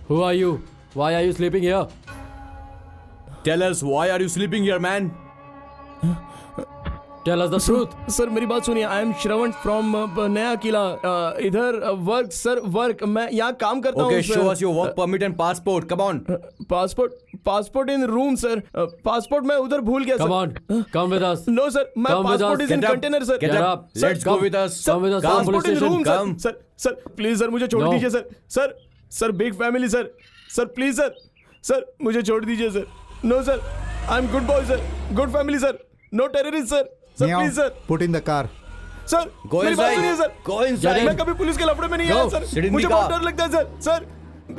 Who are you? Why are you sleeping here? Tell us, why are you sleeping here, man? Tell us the truth. Sir मेरी बात सुनिए. I am Shravan from नया किला. इधर work sir, work. मैं यहाँ काम करता हूँ. Okay, show us your work permit and passport. Come on. Passport in room sir. Passport मैं उधर भूल गया. Come on, come with us. No sir, मैं Come with passport us. Is in Get up. Container sir. Get up. Let's go with us. Come with us to the police passport in station. Room Come. Sir. Please sir मुझे छोड़ No. दीजिए sir. Sir big family sir. Sir please sir मुझे छोड़ दीजिए sir. No sir, I am good boy sir. Good family sir. No terrorist sir. Sir please sir. Put in the car. Sir Go मेरी बात inside. सुनिए sir. Go inside. मैं कभी police के लफड़े में नहीं Go. आया Sit सर. in मुझे the बहुत car. डर लगता है सर.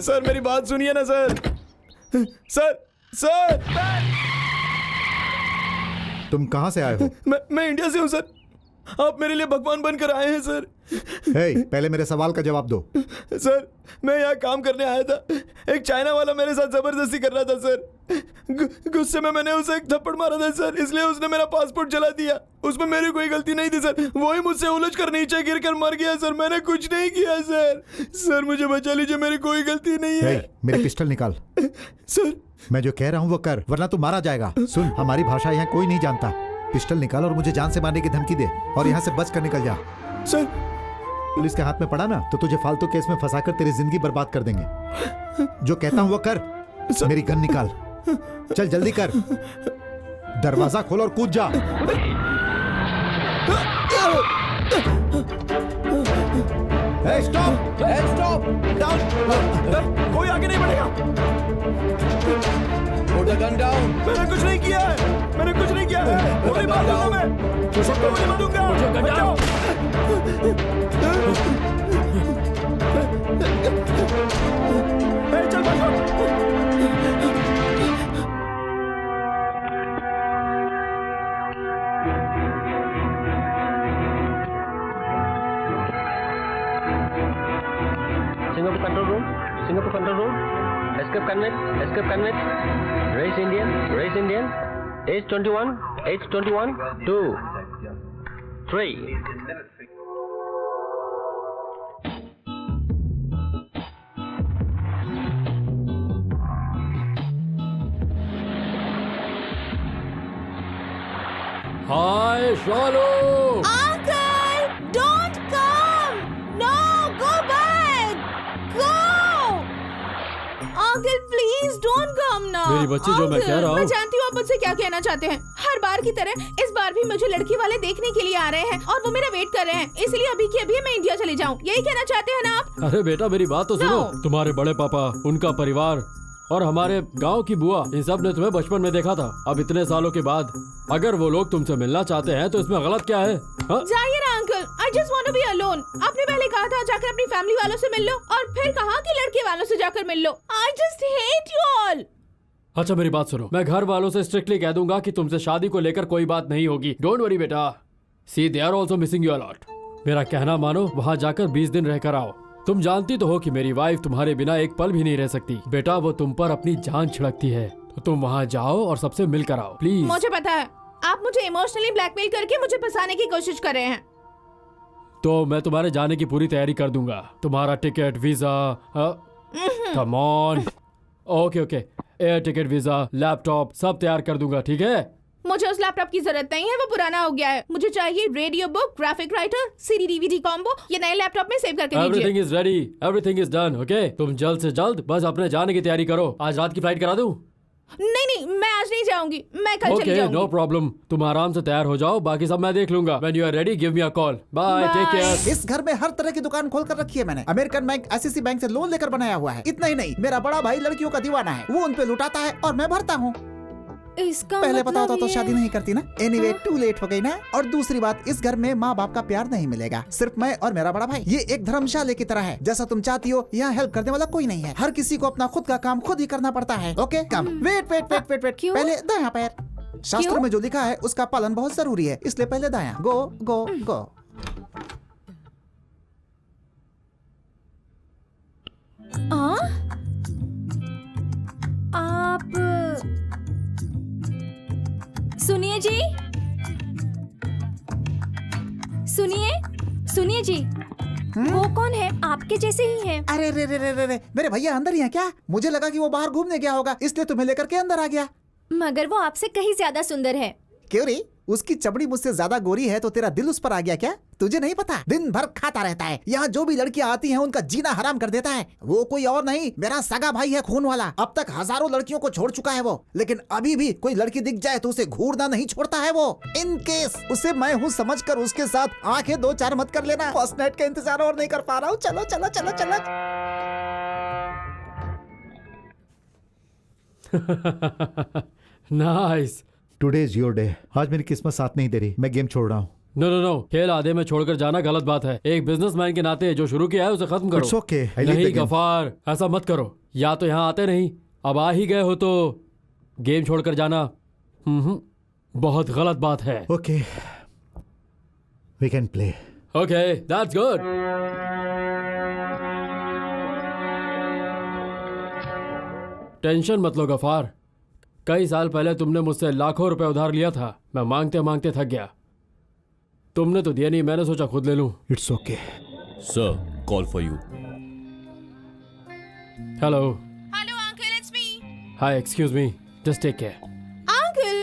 सर मेरी बात सुनिए ना सर. सर तुम कहाँ से आए हो? मैं इंडिया से हूँ सर. आप मेरे लिए भगवान बनकर आए हैं सर. हे, पहले मेरे सवाल का जवाब दो. सर मैं यहाँ काम करने आया था. एक चाइना वाला मेरे साथ जबरदस्ती कर रहा था सर. गुस्से में मैंने उसे एक थप्पड़ मारा था सर. इसलिए उसने मेरा पासपोर्ट जला दिया. उसमें मेरी कोई गलती नहीं थी सर. वही मुझसे उलझ कर नीचे गिर कर मर गया सर. मैंने कुछ नहीं किया सर. सर मुझे बचा लीजिए, मेरी कोई गलती नहीं है. हे, मेरी पिस्टल निकाल. सर मैं जो कह रहा हूँ वो कर, वरना तू मारा जाएगा. सुन, हमारी भाषा यहाँ कोई नहीं जानता. पिस्टल निकाल और मुझे जान से मारने की धमकी दे, और यहाँ से बच कर निकल जा. सर पुलिस के हाथ में पड़ा ना तो तुझे फालतू केस में फंसाकर तेरी जिंदगी बर्बाद कर देंगे. जो कहता हूँ वो कर. मेरी गन निकाल. चल जल्दी कर. दरवाजा खोल और कूद जा. Hey, stop! Hey, stop! Down. कोई आगे नहीं बढ़ेगा. Put the gun down. मैंने कुछ नहीं किया है. मैंने कुछ नहीं किया है. गोली मार दूंगा मैं. सबको गोली मार दूंगा. बचाओ. ए, चल भागो. Singapore control room. Escape convict. Race Indian. Age 21. 2, 3. Hi, Shalu. Uncle, don't come! No, go back! Go! Uncle, please don't come now. मेरी बच्ची, जो मैं कह रहा हूँ. मैं जानती हूँ आप मुझसे क्या कहना चाहते हैं. हर बार की तरह इस बार भी मुझे लड़की वाले देखने के लिए आ रहे हैं और वो मेरा वेट कर रहे हैं. इसलिए अभी की अभी मैं इंडिया चले जाऊँ. यही कहना चाहते हैं ना आप? अरे बेटा, मेरी बात तो सुनो. No. तुम्हारे बड़े पापा, उनका परिवार और हमारे गांव की बुआ, इन सब ने तुम्हें बचपन में देखा था. अब इतने सालों के बाद अगर वो लोग तुमसे मिलना चाहते हैं तो इसमें गलत क्या है? हाँ? जाइए ना uncle. I just want to be alone. आपने पहले कहा था जाकर अपनी फैमिली वालों से मिल लो और फिर कहा कि लड़के वालों से जाकर मिल लो. I just hate you all. अच्छा मेरी बात सुनो. मैं घर वालों से स्ट्रिक्टली कह दूंगा कि तुमसे शादी को लेकर कोई बात नहीं होगी. डोंट वरी बेटा. See they are also missing you a lot. मेरा कहना मानो, वहाँ जाकर 20 दिन रहकर आओ. तुम जानती तो हो कि मेरी वाइफ तुम्हारे बिना एक पल भी नहीं रह सकती. बेटा, वो तुम पर अपनी जान छिड़कती है. तो तुम वहाँ जाओ और सबसे मिलकर आओ प्लीज. मुझे पता है आप मुझे इमोशनली ब्लैकमेल करके मुझे फंसाने की कोशिश कर रहे हैं. तो मैं तुम्हारे जाने की पूरी तैयारी कर दूंगा. तुम्हारा ticket, visa. Come on. Okay. Air ticket, visa, laptop सब तैयार कर दूंगा. ठीक है? मुझे उस लैपटॉप की जरूरत नहीं है. वो पुराना हो गया है. मुझे चाहिए radio book, graphic writer, CD DVD combo. ये नए लैपटॉप में सेव करके दीजिए. Everything is ready. Everything is done. Okay, तुम जल्द से जल्द बस अपने जाने की तैयारी करो. आज रात की फ्लाइट करा दूं? नहीं, मैं आज नहीं जाऊंगी. मैं कल चली ओके, जाऊंगी. No problem. तुम आराम से तैयार हो जाओ. बाकी सब मैं देख लूंगा. When you are ready give me a call. Bye. Take Bye. Care. इस घर में हर तरह की दुकान खोल कर रखी है मैंने. अमेरिकन बैंक, आईसीसी बैंक से लोन लेकर बनाया हुआ है. इतना ही नहीं, मेरा बड़ा भाई लड़कियों का दीवाना है. वो उन पे लुटाता है और मैं भरता हूँ. इसका पहले मतलब पता होता तो ये- शादी नहीं करती ना. एनीवे, टू लेट हो गई ना. और दूसरी बात, इस घर में माँ बाप का प्यार नहीं मिलेगा. सिर्फ मैं और मेरा बड़ा भाई. ये एक धर्मशाला की तरह है. जैसा तुम चाहती हो, यहाँ हेल्प करने वाला कोई नहीं है. हर किसी को अपना खुद का काम खुद ही करना पड़ता है. ओके, कम. वेट. क्यों? पहले दायां पैर. शास्त्रों में जो लिखा है उसका पालन बहुत जरूरी है, इसलिए पहले दायां. गो. आप सुनिए जी. वो कौन है? आपके जैसे ही है। अरे रे रे रे रे रे, मेरे भैया अंदर ही हैं क्या? मुझे लगा कि वो बाहर घूमने गया होगा, इसलिए तुम्हें लेकर के अंदर आ गया। मगर वो आपसे कहीं ज्यादा सुंदर है। क्यों रे? उसकी चमड़ी मुझसे ज्यादा गोरी है तो तेरा दिल उस पर आ गया क्या? तुझे नहीं पता, दिन भर खाता रहता है। यहाँ जो भी लड़कियाँ आती हैं उनका जीना हराम कर देता है। वो कोई और नहीं, मेरा सगा भाई है, खून वाला। अब तक हजारों लड़कियों को छोड़ चुका है वो, लेकिन अभी भी कोई लड़की दिख जाए तो उसे घूरना नहीं छोड़ता है वो। इन केस उसे मैं हूँ समझकर उसके साथ आंखें दो चार मत कर लेना। फर्स्ट नाइट का इंतजार और नहीं कर पा रहा हूँ। चलो चलो चलो चलो। Nice. Today is your day. आज मेरी किस्मत साथ नहीं दे रही, मैं गेम छोड़ रहा हूँ। नो नो नो, खेल आधे में छोड़कर जाना गलत बात है। एक बिजनेसमैन के नाते जो शुरू किया है उसे खत्म करो। It's okay, I leave the नहीं game. गफार, ऐसा मत करो। या तो यहाँ आते नहीं, अब आ ही गए हो तो गेम छोड़कर जाना बहुत गलत बात है। Okay, we can play. Okay, that's good. Tension मत लो गफार। कई साल पहले तुमने मुझसे लाखों रुपए उधार लिया था। मैं मांगते मांगते थक गया। तुमने तो दिया नहीं, मैंने सोचा खुद ले लूं। It's okay. Sir, call for you. Hello. Hello uncle, it's me. Hi, excuse me, just take care. Uncle,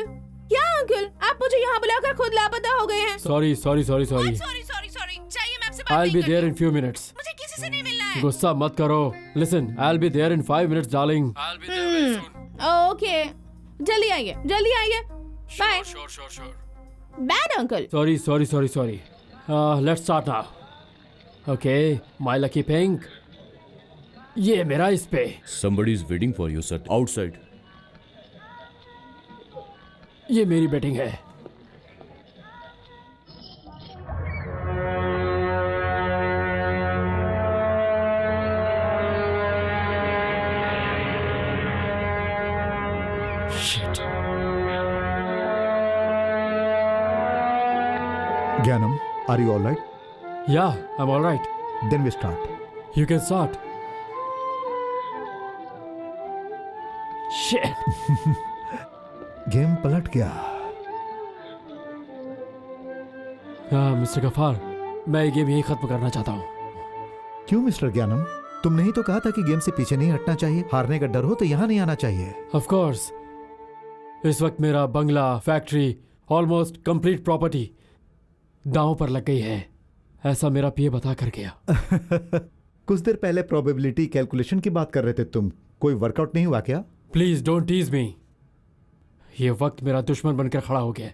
क्या अंकल? आप मुझे यहाँ बुलाकर खुद लापता हो गए हैं। Sorry sorry sorry sorry. Sorry sorry sorry. चाहिए मैं आपसे बात आई नहीं बी करती। There in few minutes. मुझे किसी से नहीं मिलना है। गुस्सा मत करो। Listen, I will be there in 5 minutes darling. I will be there very soon. Okay, जल्दी आइए, जल्दी आइए। Bye. Sure sure sure. Bad uncle. Sorry, sorry, sorry, sorry. Let's start now. Okay, my lucky pink. ये मेरा इस पे। Somebody is waiting for you, sir. Outside. ये मेरी बैटिंग है। Shit. Gyanam, are you all right? Yeah, I'm all right. Then we start. You can start. Shit. Game पलट गया। हाँ, मिस्टर गफार, मैं ये गेम यही खत्म करना चाहता हूँ। क्यों मिस्टर ज्ञानम? तुमने ही तो कहा था कि गेम से पीछे नहीं हटना चाहिए। हारने का डर हो तो यहाँ नहीं आना चाहिए। Of course. इस वक्त मेरा बंगला, फैक्ट्री, ऑलमोस्ट कंप्लीट प्रॉपर्टी दांव पर लग गई है। ऐसा मेरा पीए बता कर गया। कुछ देर पहले प्रोबेबिलिटी कैलकुलेशन की बात कर रहे थे तुम। कोई वर्कआउट नहीं हुआ क्या? Please don't tease me. ये वक्त मेरा दुश्मन बनकर खड़ा हो गया।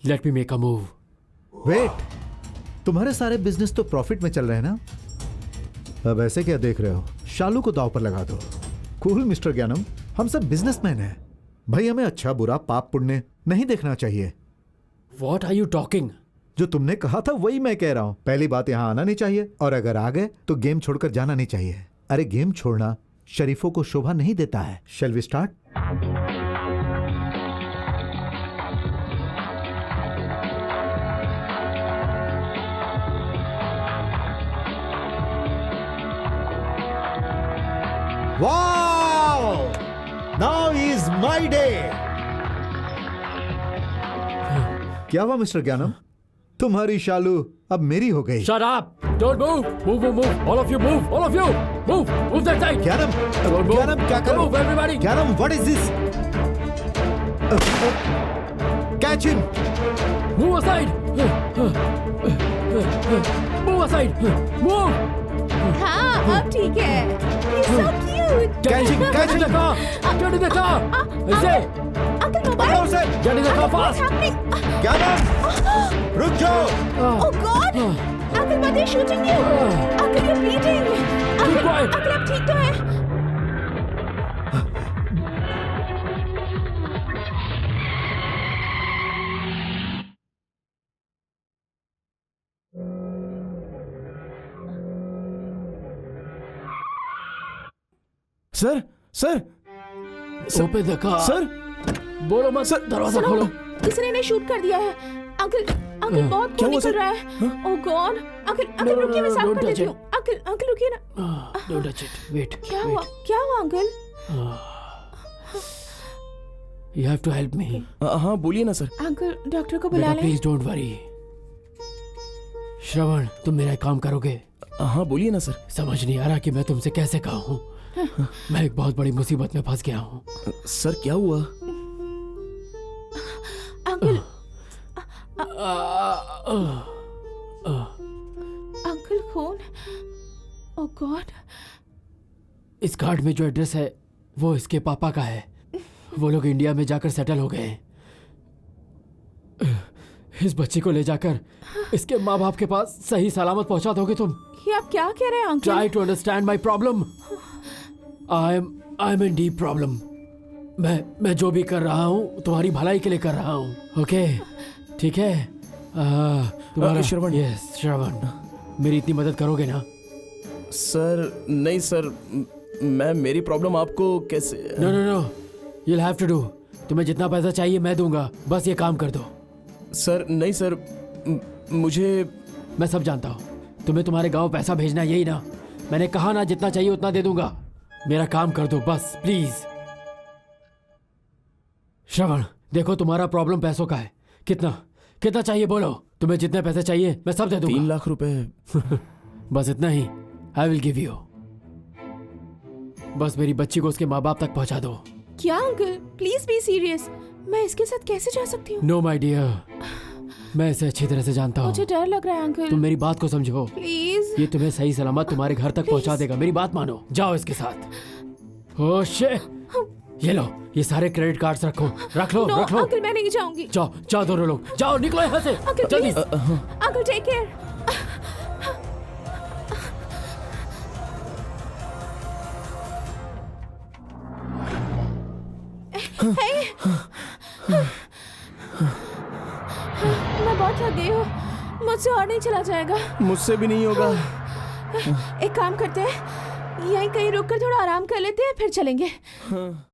Let me make a move. Wait, तुम्हारे सारे बिजनेस तो प्रॉफिट में चल रहे हैं ना? अब ऐसे क्या देख रहे हो? शालू को दांव पर लगा दो। कूल मिस्टर ज्ञानम, हम सब बिजनेसमैन हैं भाई। हमें अच्छा बुरा पाप पुण्य नहीं देखना चाहिए। What are you talking? जो तुमने कहा था वही मैं कह रहा हूं। पहली बात, यहां आना नहीं चाहिए, और अगर आ गए तो गेम छोड़कर जाना नहीं चाहिए। अरे गेम छोड़ना शरीफों को शोभा नहीं देता है। Shall we start? Wow! Now is my day. क्या हुआ मिस्टर ज्ञानम? तुम्हारी शालू अब मेरी हो गई। Shut up! Don't move! Move, move, move! All of you move! All of you! Move! Move that side! ज्ञानम, Don't move! ज्ञानम क्या करो? Move, everybody! ज्ञानम, what is this? Catch him! Move aside! Move aside! Move! हाँ, अब ठीक है। He's so cute. Catch him! Catch Get in the him! car! Get in the car! ऐसे! अंकल पकड़ो मोबाइल। उसे! Get in the car What's fast! happening? ज्ञानम, रुक जाओ! Oh God! Uncle, but they're shooting you. Uncle, you're bleeding. Uncle, quiet. Uncle, आप ठीक तो हैं? Sir sir Open the car! Sir बोलो मत, दरवाजा सुनो, खोलो। किसी ने इन्हें शूट कर दिया है। अंकल, अंकल बहुत क्या खून हुआ निकल सर? रहा है। ओह गॉड! अंकल, अंकल No, रुकिए, मैं no, साफ don't कर touch लेती हूँ। अंकल, अंकल रुकिए ना। Don't touch it. Wait. क्या हुआ? क्या हुआ uncle? You have to help me. हाँ बोलिए ना सर। अंकल, डॉक्टर को बुला बेटा लें। Please don't worry. श्रवण, तुम मेरा एक काम करोगे? हाँ बोलिए ना सर। समझ नहीं आ रहा कि मैं तुमसे कैसे कहूँ। मैं एक बहुत बड़ी मुसीबत में फंस गया हूँ। सर क्या हुआ? अंकल अंकल खून। ओह गॉड। इस कार्ड में जो एड्रेस है वो इसके पापा का है। वो लोग इंडिया में जाकर सेटल हो गए हैं। इस बच्ची को ले जाकर इसके माँ बाप के पास सही सलामत पहुंचा दोगे तुम? ये आप क्या कह रहे हैं uncle? Try to understand my problem. I am in deep problem. मैं जो भी कर रहा हूँ तुम्हारी भलाई के लिए कर रहा हूँ। ओके ठीक है। तुम्हारा श्रवण। यस श्रवण, मेरी इतनी मदद करोगे ना? सर नहीं सर, मैं मेरी प्रॉब्लम आपको कैसे? No no no, you'll have to do। तुम्हें जितना पैसा चाहिए मैं दूंगा, बस ये काम कर दो। सर नहीं सर, मुझे। मैं सब जानता हूँ। तुम्हें तुम्हारे गांव पैसा भेजना यही ना? मैंने कहा ना जितना चाहिए उतना दे दूंगा। मेरा काम कर दो बस प्लीज। श्रवण देखो, तुम्हारा प्रॉब्लम पैसों का है। कितना चाहिए बोलो? तुम्हें जितने पैसे चाहिए मैं सब दे दूंगा। 3 लाख रुपए। बस इतना ही। I will give you. बस मेरी बच्ची को उसके माँ बाप तक पहुंचा दो। क्या अंकल, प्लीज बी सीरियस। मैं इसके साथ कैसे जा सकती हूँ? नो माय डियर, मैं इसे अच्छी तरह से जानता हूँ। मुझे डर लग रहा है अंकल। तुम मेरी बात को समझो। प्लीज। ये तुम्हें सही सलामत तुम्हारे घर तक पहुंचा देगा। मेरी बात मानो, जाओ इसके साथ। ओह शिट, ये लो, ये सारे क्रेडिट कार्ड्स रख लो। अंकल मैं नहीं जाऊंगी। जाओ दोनों लोग, जाओ निकलो यहाँ से अंकल जल्दी। Uncle take care. मैं बहुत थक गई हूँ, मुझसे और नहीं चला जाएगा। मुझसे भी नहीं होगा। एक काम करते हैं, यहीं कहीं रुककर थोड़ा आराम कर लेते हैं, फिर चलेंगे।